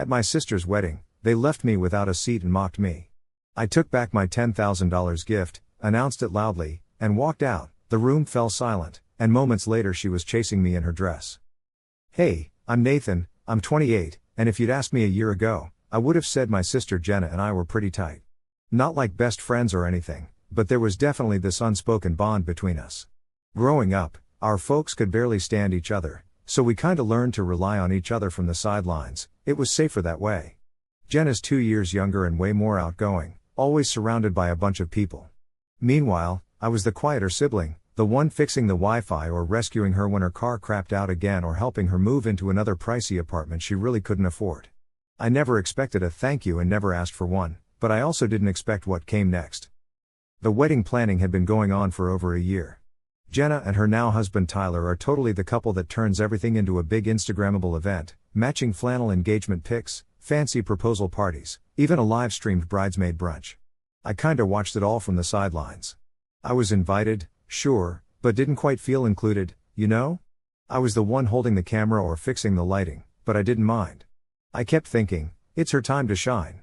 At my sister's wedding, they left me without a seat and mocked me. I took back my $10,000 gift, announced it loudly, and walked out. The room fell silent, and moments later she was chasing me in her dress. Hey, I'm Nathan, I'm 28, and if you'd asked me a year ago, I would have said my sister Jenna and I were pretty tight. Not like best friends or anything, but there was definitely this unspoken bond between us. Growing up, our folks could barely stand each other, so we kinda learned to rely on each other from the sidelines. It was safer that way. Jenna's 2 years younger and way more outgoing, always surrounded by a bunch of people. Meanwhile, I was the quieter sibling, the one fixing the Wi-Fi or rescuing her when her car crapped out again or helping her move into another pricey apartment she really couldn't afford. I never expected a thank you and never asked for one, but I also didn't expect what came next. The wedding planning had been going on for over a year. Jenna and her now husband Tyler are totally the couple that turns everything into a big Instagrammable event, matching flannel engagement pics, fancy proposal parties, even a live-streamed bridesmaid brunch. I kinda watched it all from the sidelines. I was invited, sure, but didn't quite feel included, you know? I was the one holding the camera or fixing the lighting, but I didn't mind. I kept thinking, it's her time to shine.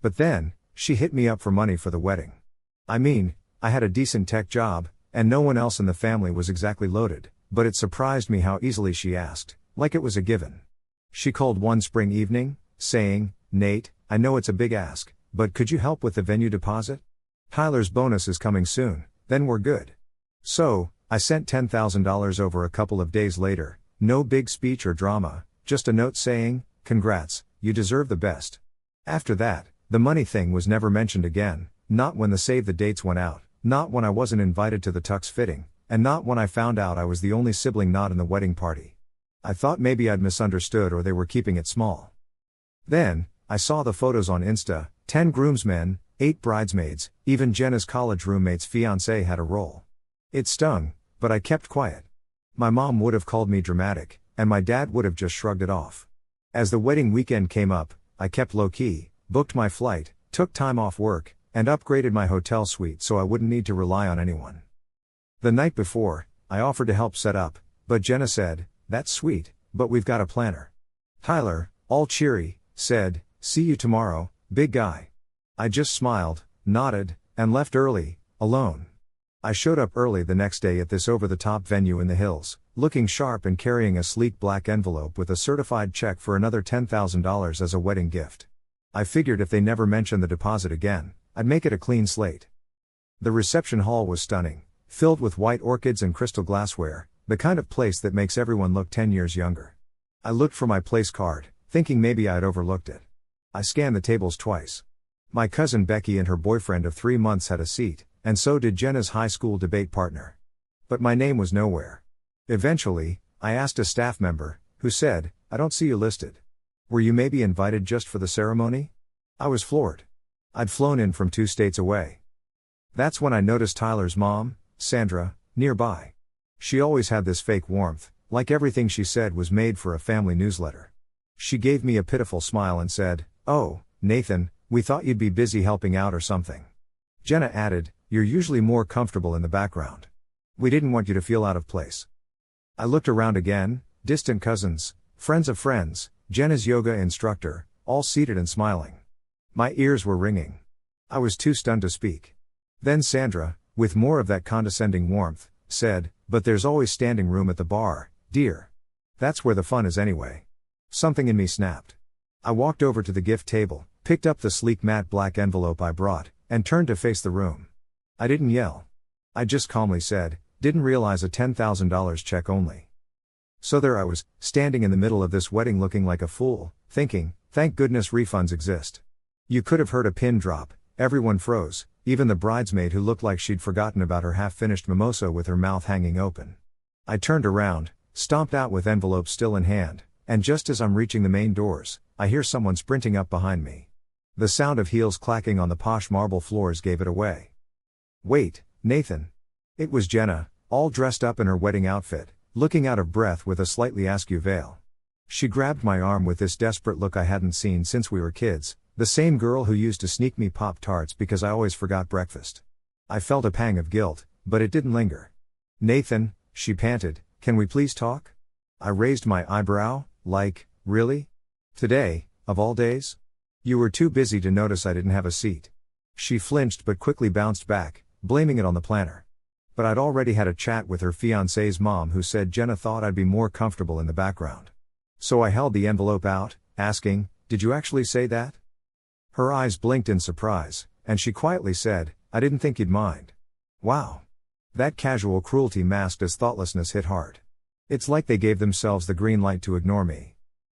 But then, she hit me up for money for the wedding. I mean, I had a decent tech job, and no one else in the family was exactly loaded, but it surprised me how easily she asked, like it was a given. She called one spring evening, saying, Nate, I know it's a big ask, but could you help with the venue deposit? Tyler's bonus is coming soon, then we're good. So, I sent $10,000 over a couple of days later, no big speech or drama, just a note saying, congrats, you deserve the best. After that, the money thing was never mentioned again, not when the save the dates went out, not when I wasn't invited to the tux fitting, and not when I found out I was the only sibling not in the wedding party. I thought maybe I'd misunderstood or they were keeping it small. Then, I saw the photos on Insta, 10 groomsmen, 8 bridesmaids, even Jenna's college roommate's fiancé had a role. It stung, but I kept quiet. My mom would have called me dramatic, and my dad would have just shrugged it off. As the wedding weekend came up, I kept low-key, booked my flight, took time off work, and upgraded my hotel suite so I wouldn't need to rely on anyone. The night before, I offered to help set up, but Jenna said, that's sweet, but we've got a planner. Tyler, all cheery, said, see you tomorrow, big guy. I just smiled, nodded, and left early, alone. I showed up early the next day at this over-the-top venue in the hills, looking sharp and carrying a sleek black envelope with a certified check for another $10,000 as a wedding gift. I figured if they never mentioned the deposit again, I'd make it a clean slate. The reception hall was stunning, filled with white orchids and crystal glassware, the kind of place that makes everyone look 10 years younger. I looked for my place card, thinking maybe I'd overlooked it. I scanned the tables twice. My cousin Becky and her boyfriend of 3 months had a seat, and so did Jenna's high school debate partner. But my name was nowhere. Eventually, I asked a staff member, who said, I don't see you listed. Were you maybe invited just for the ceremony? I was floored. I'd flown in from 2 states away. That's when I noticed Tyler's mom, Sandra, nearby. She always had this fake warmth, like everything she said was made for a family newsletter. She gave me a pitiful smile and said, oh, Nathan, we thought you'd be busy helping out or something. Jenna added, you're usually more comfortable in the background. We didn't want you to feel out of place. I looked around again, distant cousins, friends of friends, Jenna's yoga instructor, all seated and smiling. My ears were ringing. I was too stunned to speak. Then Sandra, with more of that condescending warmth, said, but there's always standing room at the bar, dear. That's where the fun is anyway. Something in me snapped. I walked over to the gift table, picked up the sleek matte black envelope I brought, and turned to face the room. I didn't yell. I just calmly said, didn't realize a $10,000 check only. So there I was, standing in the middle of this wedding looking like a fool, thinking, thank goodness refunds exist. You could have heard a pin drop, everyone froze, even the bridesmaid who looked like she'd forgotten about her half-finished mimosa with her mouth hanging open. I turned around, stomped out with envelope still in hand, and just as I'm reaching the main doors, I hear someone sprinting up behind me. The sound of heels clacking on the posh marble floors gave it away. Wait, Nathan. It was Jenna, all dressed up in her wedding outfit, looking out of breath with a slightly askew veil. She grabbed my arm with this desperate look I hadn't seen since we were kids, the same girl who used to sneak me Pop-Tarts because I always forgot breakfast. I felt a pang of guilt, but it didn't linger. Nathan, she panted, can we please talk? I raised my eyebrow, like, really? Today, Of all days? You were too busy to notice I didn't have a seat. She flinched but quickly bounced back, blaming it on the planner. But I'd already had a chat with her fiancé's mom who said Jenna thought I'd be more comfortable in the background. So I held the envelope out, asking, "Did you actually say that?" Her eyes blinked in surprise, and she quietly said, "I didn't think you'd mind." Wow. That casual cruelty masked as thoughtlessness hit hard. It's like they gave themselves the green light to ignore me.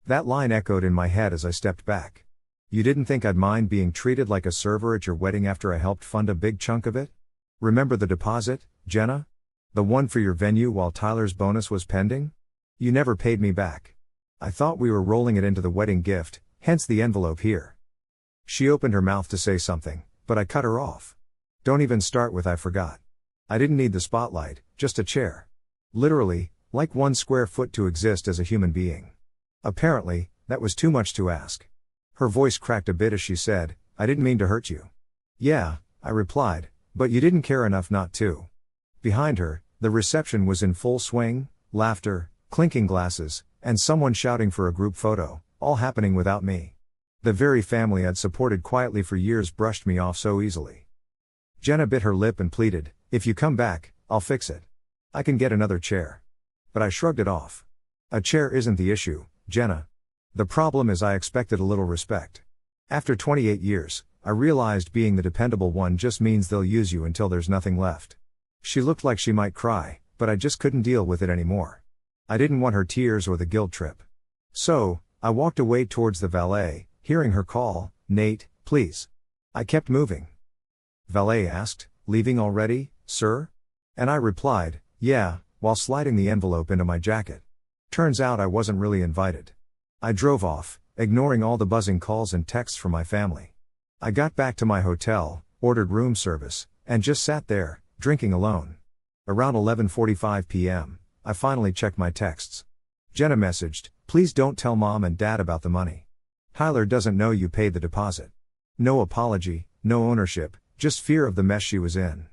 That line echoed in my head as I stepped back. You didn't think I'd mind being treated like a server at your wedding after I helped fund a big chunk of it? Remember the deposit, Jenna? The one for your venue while Tyler's bonus was pending? You never paid me back. I thought we were rolling it into the wedding gift, hence the envelope here. She opened her mouth to say something, but I cut her off. Don't even start with "I forgot." I didn't need the spotlight, just a chair. Literally, like 1 square foot to exist as a human being. Apparently, that was too much to ask. Her voice cracked a bit as she said, "I didn't mean to hurt you." "Yeah," I replied, "but you didn't care enough not to." Behind her, the reception was in full swing, laughter, clinking glasses, and someone shouting for a group photo, all happening without me. The very family I'd supported quietly for years brushed me off so easily. Jenna bit her lip and pleaded, "If you come back, I'll fix it. I can get another chair." But I shrugged it off. A chair isn't the issue, Jenna. The problem is I expected a little respect. After 28 years, I realized being the dependable one just means they'll use you until there's nothing left. She looked like she might cry, but I just couldn't deal with it anymore. I didn't want her tears or the guilt trip. So, I walked away towards the valet, hearing her call, "Nate, please." I kept moving. Valet asked, "Leaving already, sir?" And I replied, "Yeah," while sliding the envelope into my jacket. Turns out I wasn't really invited. I drove off, ignoring all the buzzing calls and texts from my family. I got back to my hotel, ordered room service, and just sat there, drinking alone. Around 11:45 p.m., I finally checked my texts. Jenna messaged, "Please don't tell mom and dad about the money. Tyler doesn't know you paid the deposit." No apology, no ownership, just fear of the mess she was in.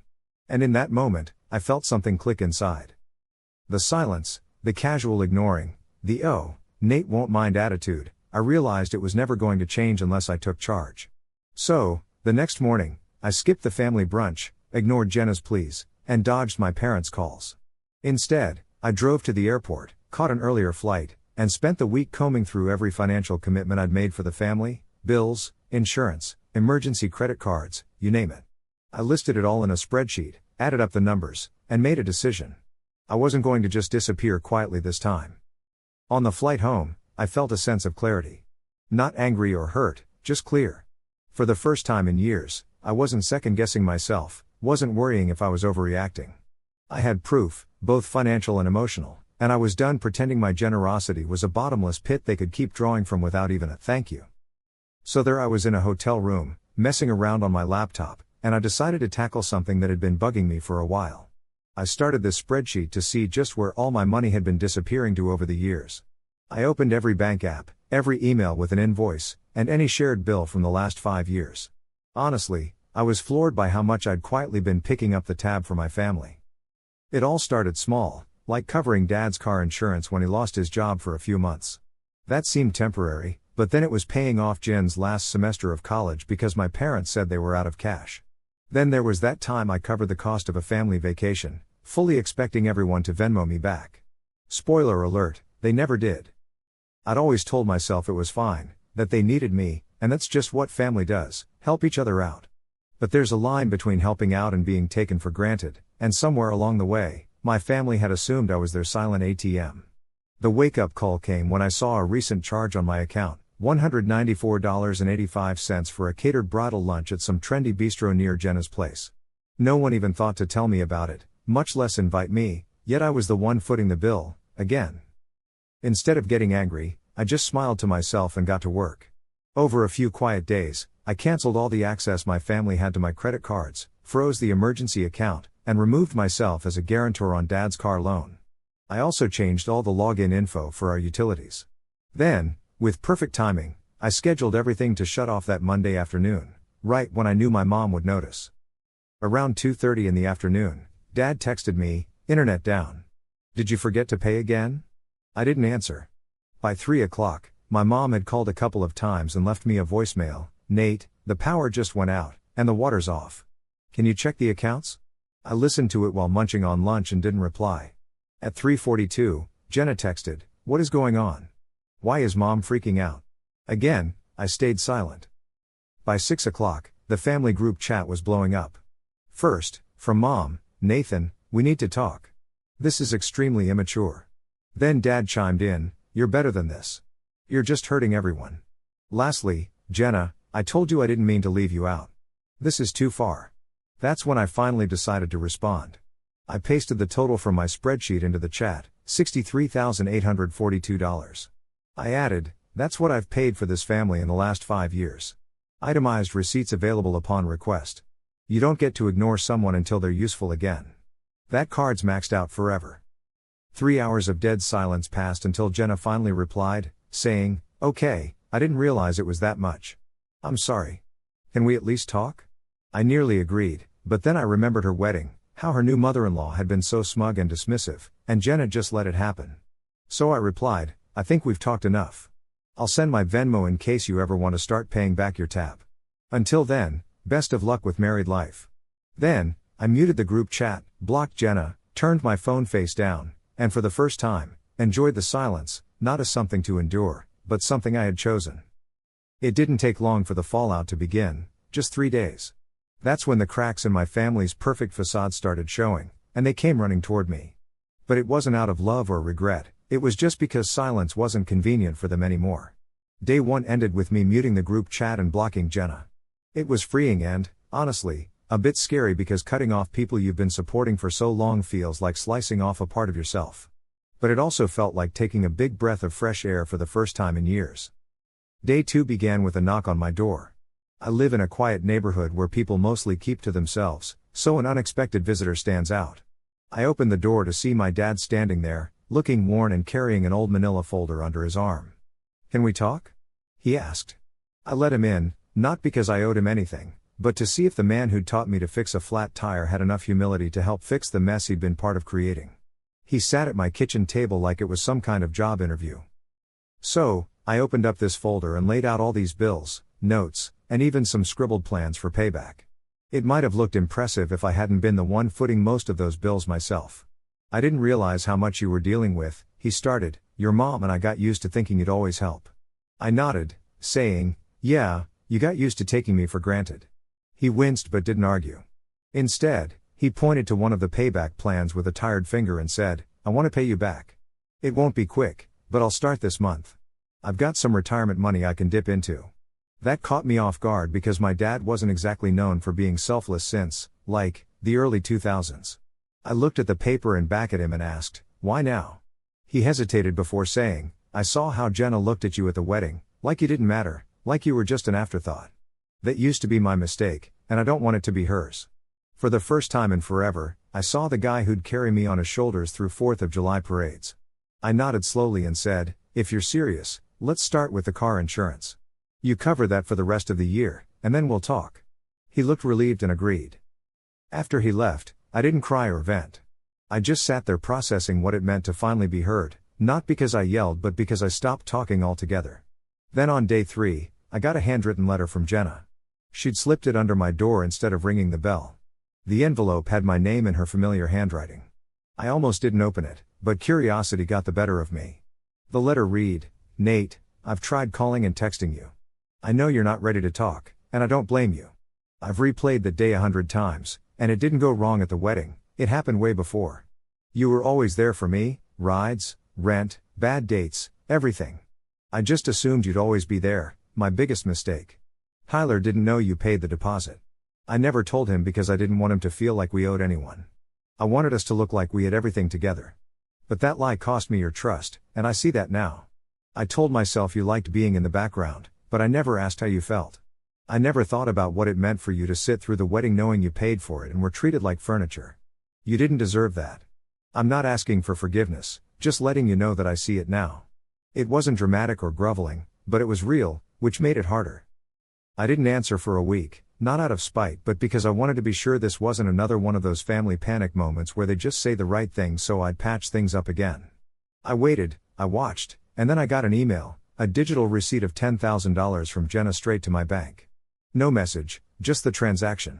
And in that moment, I felt something click inside. The silence, the casual ignoring, the "oh, Nate won't mind" attitude, I realized it was never going to change unless I took charge. So, the next morning, I skipped the family brunch, ignored Jenna's pleas, and dodged my parents' calls. Instead, I drove to the airport, caught an earlier flight, and spent the week combing through every financial commitment I'd made for the family, bills, insurance, emergency credit cards, you name it. I listed it all in a spreadsheet, added up the numbers, and made a decision. I wasn't going to just disappear quietly this time. On the flight home, I felt a sense of clarity. Not angry or hurt, just clear. For the first time in years, I wasn't second-guessing myself, wasn't worrying if I was overreacting. I had proof, both financial and emotional, and I was done pretending my generosity was a bottomless pit they could keep drawing from without even a thank you. So there I was in a hotel room, messing around on my laptop, and I decided to tackle something that had been bugging me for a while. I started this spreadsheet to see just where all my money had been disappearing to over the years. I opened every bank app, every email with an invoice, and any shared bill from the last 5 years. Honestly, I was floored by how much I'd quietly been picking up the tab for my family. It all started small, like covering Dad's car insurance when he lost his job for a few months. That seemed temporary, but then it was paying off Jen's last semester of college because my parents said they were out of cash. Then there was that time I covered the cost of a family vacation, fully expecting everyone to Venmo me back. Spoiler alert, they never did. I'd always told myself it was fine, that they needed me, and that's just what family does, help each other out. But there's a line between helping out and being taken for granted, and somewhere along the way, my family had assumed I was their silent ATM. The wake-up call came when I saw a recent charge on my account, $194.85 for a catered bridal lunch at some trendy bistro near Jenna's place. No one even thought to tell me about it, much less invite me, yet I was the one footing the bill, again. Instead of getting angry, I just smiled to myself and got to work. Over a few quiet days, I canceled all the access my family had to my credit cards, froze the emergency account, and removed myself as a guarantor on Dad's car loan. I also changed all the login info for our utilities. Then, with perfect timing, I scheduled everything to shut off that Monday afternoon, right when I knew my mom would notice. Around 2:30 in the afternoon, Dad texted me, "Internet down. Did you forget to pay again?" I didn't answer. By 3 o'clock, my mom had called a couple of times and left me a voicemail. Nate, the power just went out, and the water's off. Can you check the accounts? I listened to it while munching on lunch and didn't reply. At 3:42, Jenna texted, "What is going on? Why is mom freaking out?" Again, I stayed silent. By 6 o'clock, the family group chat was blowing up. First, from Mom, "Nathan, we need to talk. This is extremely immature." Then Dad chimed in, "You're better than this. You're just hurting everyone." Lastly, Jenna, "I told you I didn't mean to leave you out. This is too far." That's when I finally decided to respond. I pasted the total from my spreadsheet into the chat, $63,842. I added, "That's what I've paid for this family in the last 5 years. Itemized receipts available upon request. You don't get to ignore someone until they're useful again. That card's maxed out forever." 3 hours of dead silence passed until Jenna finally replied, saying, "Okay, I didn't realize it was that much. I'm sorry. Can we at least talk?" I nearly agreed, but then I remembered her wedding, how her new mother-in-law had been so smug and dismissive, and Jenna just let it happen. So I replied, "I think we've talked enough. I'll send my Venmo in case you ever want to start paying back your tab. Until then, best of luck with married life." Then, I muted the group chat, blocked Jenna, turned my phone face down, and for the first time, enjoyed the silence, not as something to endure, but something I had chosen. It didn't take long for the fallout to begin, just 3 days. That's when the cracks in my family's perfect facade started showing, and they came running toward me. But it wasn't out of love or regret, it was just because silence wasn't convenient for them anymore. Day 1 ended with me muting the group chat and blocking Jenna. It was freeing and, honestly, a bit scary because cutting off people you've been supporting for so long feels like slicing off a part of yourself. But it also felt like taking a big breath of fresh air for the first time in years. Day 2 began with a knock on my door. I live in a quiet neighborhood where people mostly keep to themselves, so an unexpected visitor stands out. I opened the door to see my dad standing there, looking worn and carrying an old manila folder under his arm. "Can we talk?" he asked. I let him in, not because I owed him anything, but to see if the man who'd taught me to fix a flat tire had enough humility to help fix the mess he'd been part of creating. He sat at my kitchen table like it was some kind of job interview. So, I opened up this folder and laid out all these bills, notes, and even some scribbled plans for payback. It might have looked impressive if I hadn't been the one footing most of those bills myself. "I didn't realize how much you were dealing with," he started. "Your mom and I got used to thinking you'd always help." I nodded, saying, "Yeah, you got used to taking me for granted." He winced but didn't argue. Instead, he pointed to one of the payback plans with a tired finger and said, "I want to pay you back. It won't be quick, but I'll start this month. I've got some retirement money I can dip into." That caught me off guard because my dad wasn't exactly known for being selfless since, like, the early 2000s. I looked at the paper and back at him and asked, "Why now?" He hesitated before saying, "I saw how Jenna looked at you at the wedding, like you didn't matter, like you were just an afterthought. That used to be my mistake, and I don't want it to be hers." For the first time in forever, I saw the guy who'd carry me on his shoulders through 4th of July parades. I nodded slowly and said, "If you're serious, let's start with the car insurance. You cover that for the rest of the year, and then we'll talk." He looked relieved and agreed. After he left, I didn't cry or vent. I just sat there processing what it meant to finally be heard, not because I yelled but because I stopped talking altogether. Then on day 3, I got a handwritten letter from Jenna. She'd slipped it under my door instead of ringing the bell. The envelope had my name in her familiar handwriting. I almost didn't open it, but curiosity got the better of me. The letter read, "Nate, I've tried calling and texting you. I know you're not ready to talk, and I don't blame you. I've replayed the day 100 times, and it didn't go wrong at the wedding, it happened way before. You were always there for me, rides, rent, bad dates, everything. I just assumed you'd always be there, my biggest mistake. Tyler didn't know you paid the deposit. I never told him because I didn't want him to feel like we owed anyone. I wanted us to look like we had everything together. But that lie cost me your trust, and I see that now. I told myself you liked being in the background, but I never asked how you felt. I never thought about what it meant for you to sit through the wedding knowing you paid for it and were treated like furniture. You didn't deserve that. I'm not asking for forgiveness, just letting you know that I see it now. It wasn't dramatic or groveling, but it was real, which made it harder." I didn't answer for a week, not out of spite but because I wanted to be sure this wasn't another one of those family panic moments where they just say the right thing so I'd patch things up again. I waited, I watched, and then I got an email, A digital receipt of $10,000 from Jenna straight to my bank. No message, just the transaction.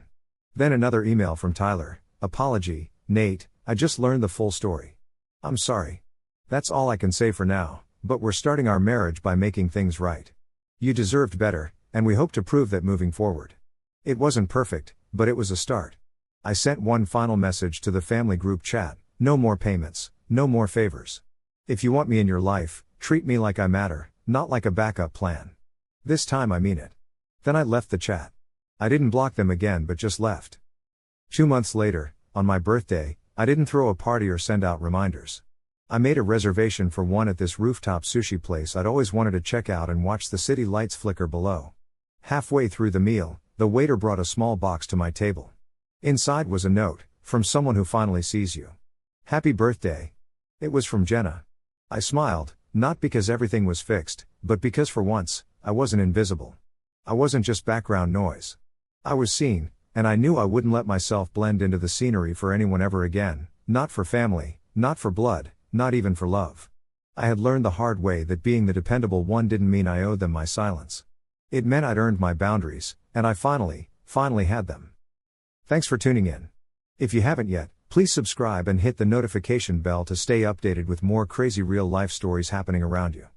Then another email from Tyler. Apology, Nate, I just learned the full story. I'm sorry. That's all I can say for now, but we're starting our marriage by making things right. You deserved better, and we hope to prove that moving forward. It wasn't perfect, but it was a start. I sent one final message to the family group chat: no more payments, no more favors. If you want me in your life, treat me like I matter, not like a backup plan. This time I mean it. Then I left the chat. I didn't block them again but just left. 2 months later, on my birthday, I didn't throw a party or send out reminders. I made a reservation for one at this rooftop sushi place I'd always wanted to check out and watch the city lights flicker below. Halfway through the meal, the waiter brought a small box to my table. Inside was a note, from someone who finally sees you. Happy birthday. It was from Jenna. I smiled, not because everything was fixed, but because for once, I wasn't invisible. I wasn't just background noise. I was seen, and I knew I wouldn't let myself blend into the scenery for anyone ever again, not for family, not for blood, not even for love. I had learned the hard way that being the dependable one didn't mean I owed them my silence. It meant I'd earned my boundaries, and I finally had them. Thanks for tuning in. If you haven't yet, please subscribe and hit the notification bell to stay updated with more crazy real life stories happening around you.